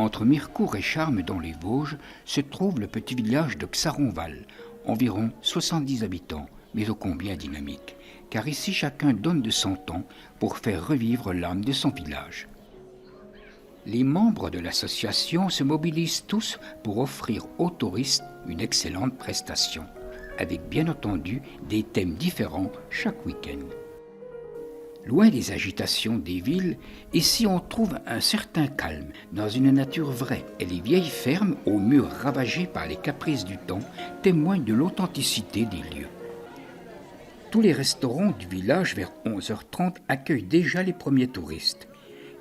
Entre Mirecourt et Charmes, dans les Vosges, se trouve le petit village de Xaronval, environ 70 habitants, mais ô combien dynamique, car ici chacun donne de son temps pour faire revivre l'âme de son village. Les membres de l'association se mobilisent tous pour offrir aux touristes une excellente prestation, avec bien entendu des thèmes différents chaque week-end. Loin des agitations des villes, ici on trouve un certain calme, dans une nature vraie, et les vieilles fermes, aux murs ravagés par les caprices du temps, témoignent de l'authenticité des lieux. Tous les restaurants du village vers 11h30 accueillent déjà les premiers touristes.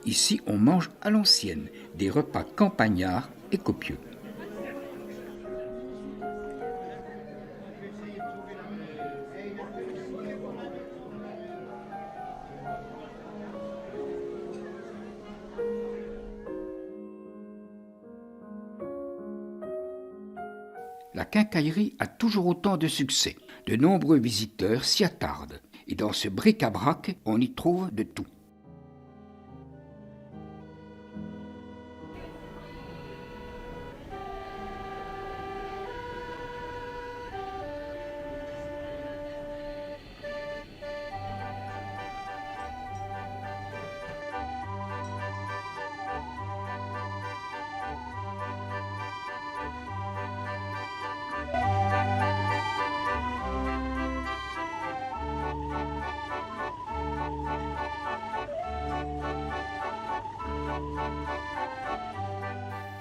Ici, on mange à l'ancienne, des repas campagnards et copieux. La quincaillerie a toujours autant de succès. De nombreux visiteurs s'y attardent. Et dans ce bric-à-brac, on y trouve de tout.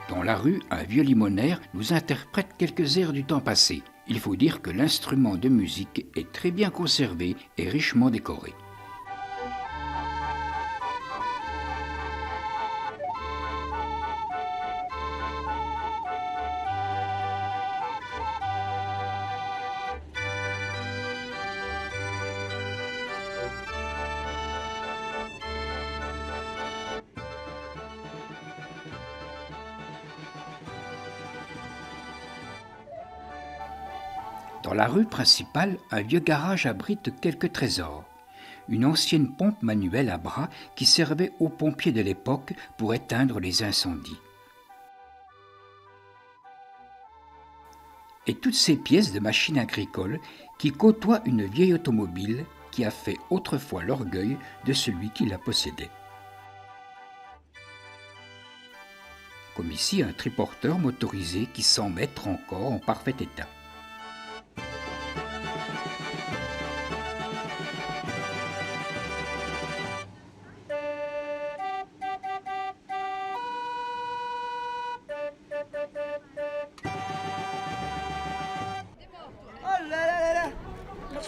Dans la rue, un vieux limonaire nous interprète quelques airs du temps passé. Il faut dire que l'instrument de musique est très bien conservé et richement décoré. Dans la rue principale, un vieux garage abrite quelques trésors. Une ancienne pompe manuelle à bras qui servait aux pompiers de l'époque pour éteindre les incendies. Et toutes ces pièces de machines agricoles qui côtoient une vieille automobile qui a fait autrefois l'orgueil de celui qui la possédait. Comme ici un triporteur motorisé qui semble être encore en parfait état.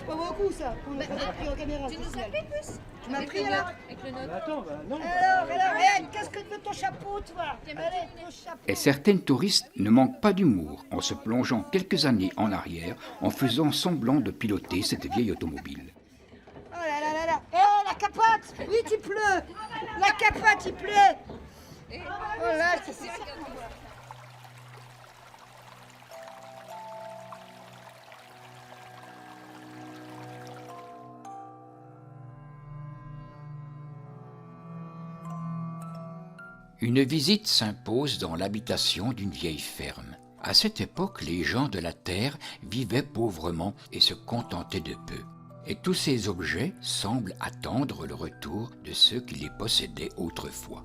Pas beaucoup ça, on a pris en caméra. Tu nous as pris plus? Tu m'as pris là? Avec le nôtre. Attends, non. Alors, qu'est-ce que tu veux ton chapeau, toi? Allez, ton chapeau. Et certaines touristes ne manquent pas d'humour en se plongeant quelques années en arrière en faisant semblant de piloter cette vieille automobile. Oh là là là là. Eh, la capote! Oui, il pleut! La capote, il pleut! Oh là, c'est... Une visite s'impose dans l'habitation d'une vieille ferme. À cette époque, les gens de la terre vivaient pauvrement et se contentaient de peu. Et tous ces objets semblent attendre le retour de ceux qui les possédaient autrefois.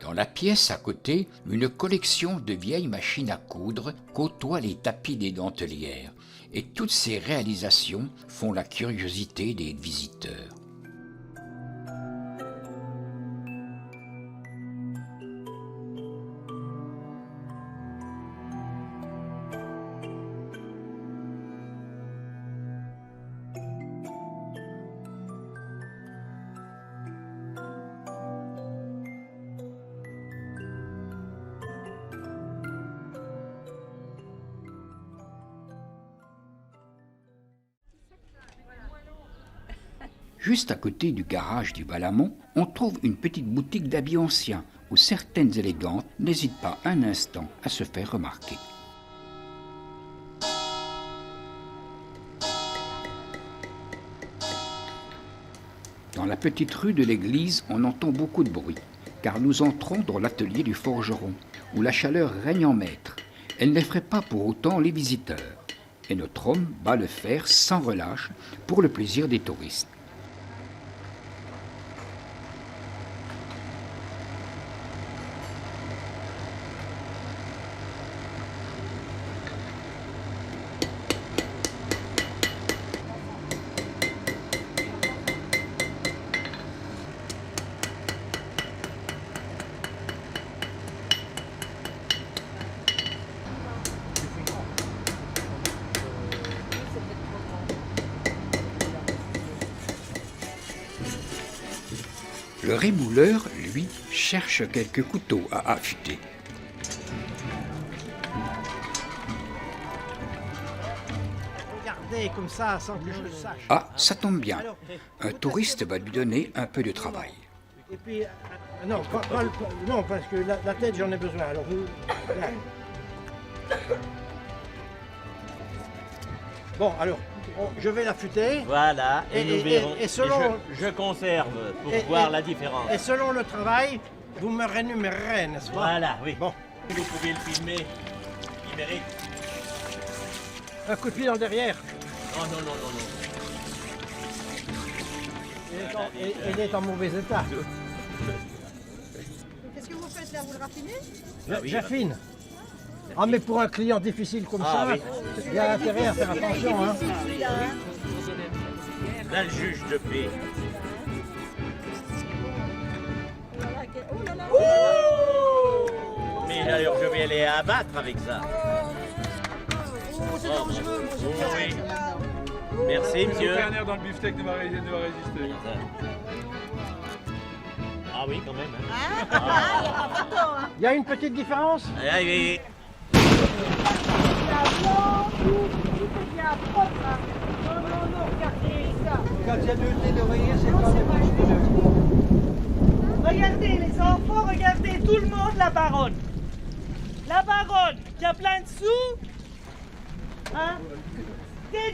Dans la pièce à côté, une collection de vieilles machines à coudre côtoie les tapis des dentelières, et toutes ces réalisations font la curiosité des visiteurs. Juste à côté du garage du Valamont, on trouve une petite boutique d'habits anciens où certaines élégantes n'hésitent pas un instant à se faire remarquer. Dans la petite rue de l'église, on entend beaucoup de bruit, car nous entrons dans l'atelier du forgeron, où la chaleur règne en maître. Elle n'effraie pas pour autant les visiteurs, et notre homme bat le fer sans relâche pour le plaisir des touristes. Le rémouleur, lui, cherche quelques couteaux à affûter. Regardez comme ça, sans que je le sache. Ah, ça tombe bien. Un touriste va lui donner un peu de travail. Et puis, non, non, parce que la tête, j'en ai besoin. Alors, vous, là. Bon, alors, je vais l'affûter. Voilà, et nous verrons. Et selon, je conserve pour voir la différence. Et selon le travail, vous me rémunérerez, n'est-ce pas? Voilà, oui. Bon. Vous pouvez le filmer. Il mérite. Un coup de pied dans le derrière. Non, non, non, non, non. Il est en mauvais état. Qu'est-ce que vous faites là? Vous le raffinez? J'affine. Ah, mais pour un client difficile comme ça, oui. il y a intérêt à faire attention. Hein. Là, le juge de paix. Mais alors, je vais aller abattre avec ça. C'est dangereux, moi je Oh, peux oui. là. Merci, monsieur. Aucun nerf dans le beefsteak ne va résister. Ah oui, quand même. Hein. Il y a une petite différence. Ah, oui. Quand il y a deux thés d'oreiller, c'est quand même Regardez les enfants, regardez tout le monde la baronne. La baronne qui a plein de sous. Hein? Des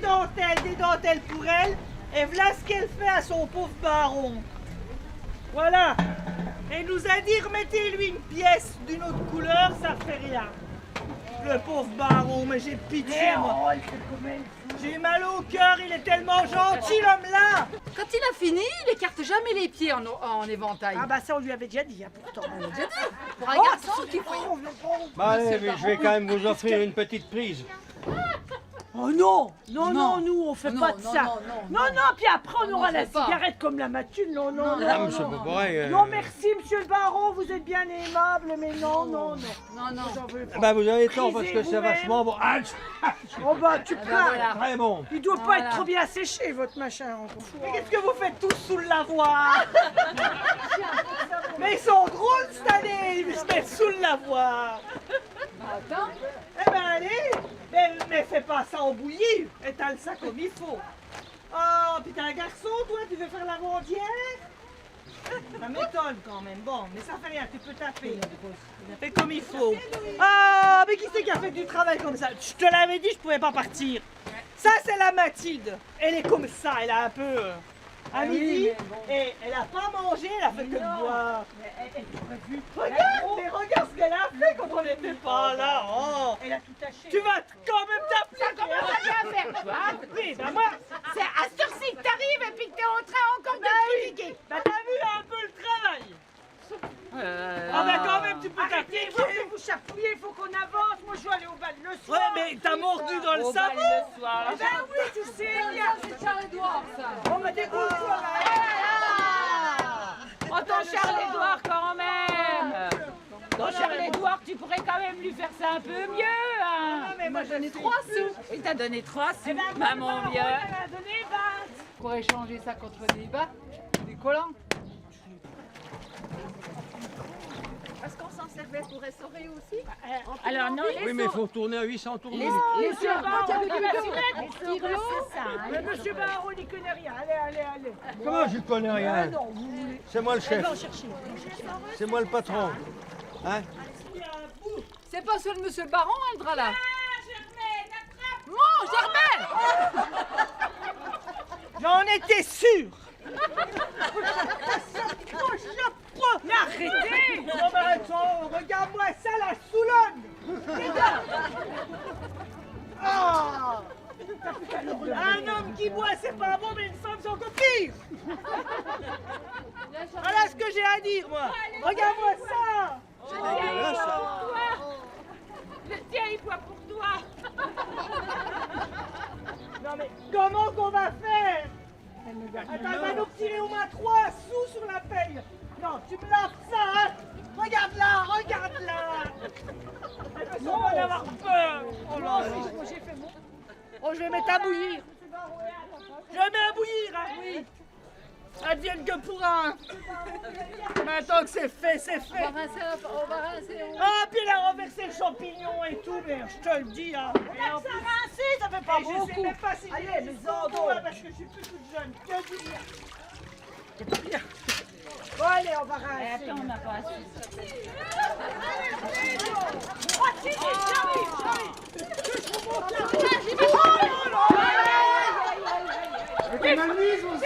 dentelles pour elle. Et voilà ce qu'elle fait à son pauvre baron. Voilà. Elle nous a dit remettez-lui une pièce d'une autre couleur, ça fait rien. Le pauvre baron, mais j'ai pitié moi. J'ai mal au cœur, il est tellement gentil l'homme-là. Quand il a fini, il écarte jamais les pieds en éventail. Ah bah ça on lui avait déjà dit hein, pourtant. Pour un garçon qui faut. allez, mais je vais quand même vous offrir une petite prise. Oh non, Non. nous on fait Non, pas de non, ça. non, Puis après on aura on la fait pas. cigarette comme la matune. Non. Ah, mais c'est pas pareil. Non, merci monsieur le baron, vous êtes bien aimable, mais non. Non. J'en veux pas. Bah, vous avez tort parce que c'est Brisez-vous-même. vachement bon. Ah, Oh bah tu ben plains. voilà. très bon. Il doit pas Voilà. être trop bien séché votre machin. Mais qu'est-ce que vous faites tous sous le lavoir? Mais ils sont drôles cette année, ils se mettent sous le lavoir. Attends. Eh ben allez, mais fais pas ça en bouillie, étale ça comme il faut. Oh, puis t'es un garçon, toi, tu veux faire la rondière? Ça m'étonne quand même, bon, mais ça fait rien, tu peux taper. Fais comme il faut. Ah, mais qui c'est qui a fait du travail comme ça? Je te l'avais dit, je pouvais pas partir. Ça, c'est la Mathilde. Elle est comme ça, elle a un peu... à midi, et elle a pas mangé, elle a fait que boire. Regarde ce qu'elle a fait quand on n'était pas là. Oh. Elle a tout taché. Tu vas quand même t'appeler. Ça commence à bien faire, toi. Oui, ben moi. C'est à cette heure-ci que t'arrives et puis que t'es en train encore de te critiquer. Ben t'as vu un peu le travail. Ah ben quand même tu peux t'appliquer. Vous chapouillez, il faut qu'on avance. Moi je dois aller au bal le soir. Ouais, mais t'as mordu dans le savon. Ah ben oui, tu sais, il y a... C'est Charles-Édouard, ça. On me dégoûte. Oh ton Charles-Édouard quand même. Ton Charles-Édouard, tu pourrais quand même lui faire ça un peu mieux, hein. Mais moi j'en ai 3 sous. Il t'a donné 3 sous, maman vieux. Elle a donné 20. On pourrait changer ça contre des bas, des collants. Est-ce qu'on s'en servait pour restaurer aussi. Alors non, les Oui, mais il faut tourner à 800 tours. Monsieur Baron, c'est ça. Mais monsieur Baron, il connaît rien. Allez. Comment je connais rien? C'est moi le chef. C'est moi le patron. Hein? C'est pas seul monsieur le baron, elle là. Mon Germaine! J'en étais sûr. Mais arrêtez! Non mais attends, regarde-moi ça, la Soulonne! Ah! Un homme qui boit, c'est pas bon, mais une femme, c'est encore pire! Voilà ce que j'ai à dire, moi! Regarde-moi ça! Le tien, il boit pour toi. Non mais comment qu'on va faire? Attends, elle va nous tirer au moins 3 sous sur la paye! Non, tu me laves ça, hein? Regarde-la! On va avoir peur! Oh là là! J'ai fait mon... Oh, je vais mettre à bouillir! Je mets à bouillir, hein? Oui! Advienne que pourra! Maintenant que c'est fait, c'est fait! On va rincer. Ah, puis elle a renversé le champignon et tout, mais je te le dis, hein! Ça rincer, ça fait pas beaucoup! Je sais même pas si allez, mais parce que je suis plus toute jeune. Que dire? C'est pas bien! Bon, allez, on va rincer! Attends, on n'a pas assez.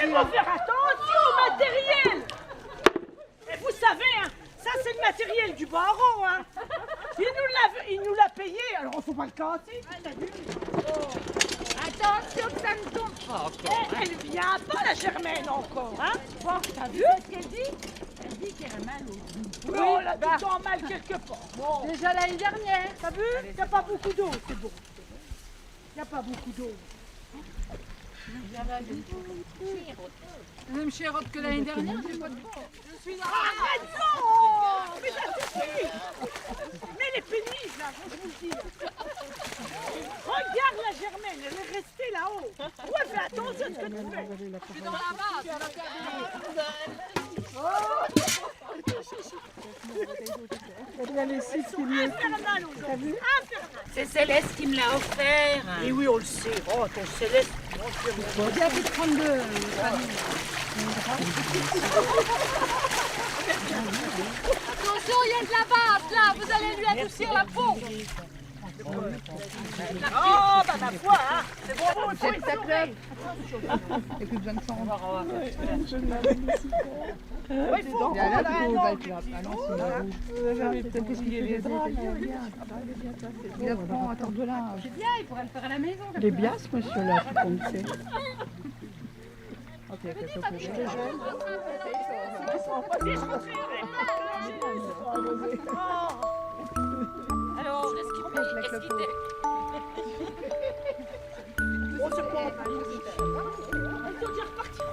Il faut faire attention au matériel. Et vous savez, hein, ça c'est le matériel du baron. Hein. Il nous l'a payé, alors il faut pas le casser. Attention que ça ne tombe pas. Elle vient pas, la Germaine, encore. Hein. Bon, t'as vu ce qu'elle dit? Elle dit qu'elle a mal au dos. Oui, elle a tout le temps mal quelque part. Bon. Déjà l'année dernière. T'as vu? Il n'y a pas beaucoup d'eau, c'est bon. Il n'y a pas beaucoup d'eau. Même chérotte que l'année dernière, j'ai pas de bon. Je suis dans Arrête, non! Mais ça suffit! Mais elle est pénible, là, je vous le dis. Regarde la Germaine, elle est restée là-haut. Ouais, fais attention à ce que tu fais. Je suis dans la base. Infernal aujourd'hui. Infernal. C'est Céleste qui me l'a offert. Et oui, on le sait. Oh, ton Céleste. Bien fait de prendre deux. Attention, il y a de la base là, vous allez lui adoucir la peau. Oh, bah ma foi, hein. C'est bon, il faut y sauver. Et plus besoin de sang. Ouais, il faut. Il apprend à tordre de là. C'est bien, il pourrait le faire à la maison. Il est bien ce monsieur-là, comme c'est. Ok, Alors, est-ce qu'il On se prend. Elle te dit repartir.